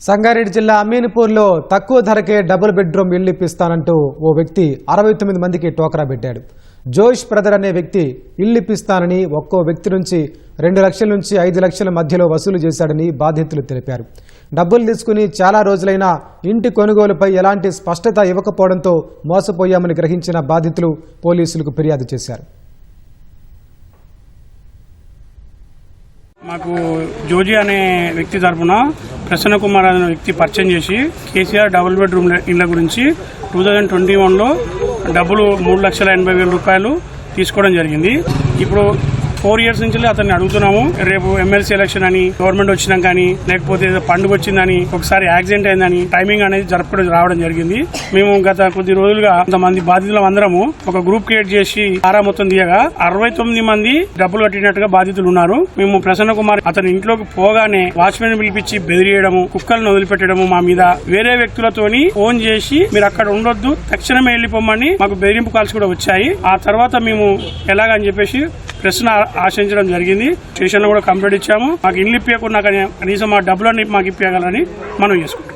సంగారెడ్డి జిల్లా అమీన్పూర్లో తక్కువ ధరకే డబుల్ బెడ్రూమ్ ఇల్లు ఇప్పిస్తానంటూ ఓ వ్యక్తి 69 మందికి టోకరా పెట్టాడు. జోష్ బ్రదర్ అనే వ్యక్తి ఇల్లు ఇప్పిస్తానని ఒక్కో వ్యక్తి నుంచి 2 లక్షల నుంచి 5 లక్షల మధ్యలో వసూలు చేశాడని బాధితులు తెలిపారు. డబ్బులు తీసుకుని చాలా రోజులైనా ఇంటి కొనుగోలుపై ఎలాంటి స్పష్టత ఇవ్వకపోవడంతో మోసపోయామని గ్రహించిన బాధితులు పోలీసులకు ఫిర్యాదు చేశారు. మాకు జోజీ అనే వ్యక్తి తరఫున ప్రసన్న కుమార్ అనే వ్యక్తి పరిచయం చేసి కేసీఆర్ డబుల్ బెడ్రూమ్ ఇళ్ల గురించి 2021లో డబ్బులు 3,80,000 రూపాయలు తీసుకోవడం జరిగింది. ఇప్పుడు 4 years నుంచి అతన్ని అడుగుతున్నాము. రేపు ఎమ్మెల్సీ ఎలక్షన్ అని, గవర్నమెంట్ వచ్చినాం కానీ, లేకపోతే పండుగ వచ్చిందని, ఒకసారి యాక్సిడెంట్ అయిందని టైమింగ్ అనేది జరపడం రావడం జరిగింది. మేము గత కొద్ది రోజులుగా కొంతమంది బాధితులం అందరము ఒక గ్రూప్ క్రియేట్ చేసి ఆరా మొత్తం తీయగా 69 మంది డబ్బులు కట్టినట్టుగా బాధితులు ఉన్నారు. మేము ప్రసన్న కుమార్ అతని ఇంట్లోకి పోగానే వాచ్మెన్ పిలిపించి బెదిరియడము, కుక్కలను వదిలిపెట్టడము, మా మీద వేరే వ్యక్తులతోని ఫోన్ చేసి మీరు అక్కడ ఉండొద్దు, తక్షణమే వెళ్లిపోమని మాకు బెదిరింపు కాల్స్ కూడా వచ్చాయి. ఆ తర్వాత మేము ఎలాగని చెప్పేసి ప్రశ్న ఆశించడం జరిగింది. స్టేషన్లో కూడా కంప్లైంట్ ఇచ్చాము. మాకు ఇల్లు ఇప్పకుండా కనీసం మా డబ్బులన్నీ మాకు ఇప్పగలని మనం చేసుకుంటాం.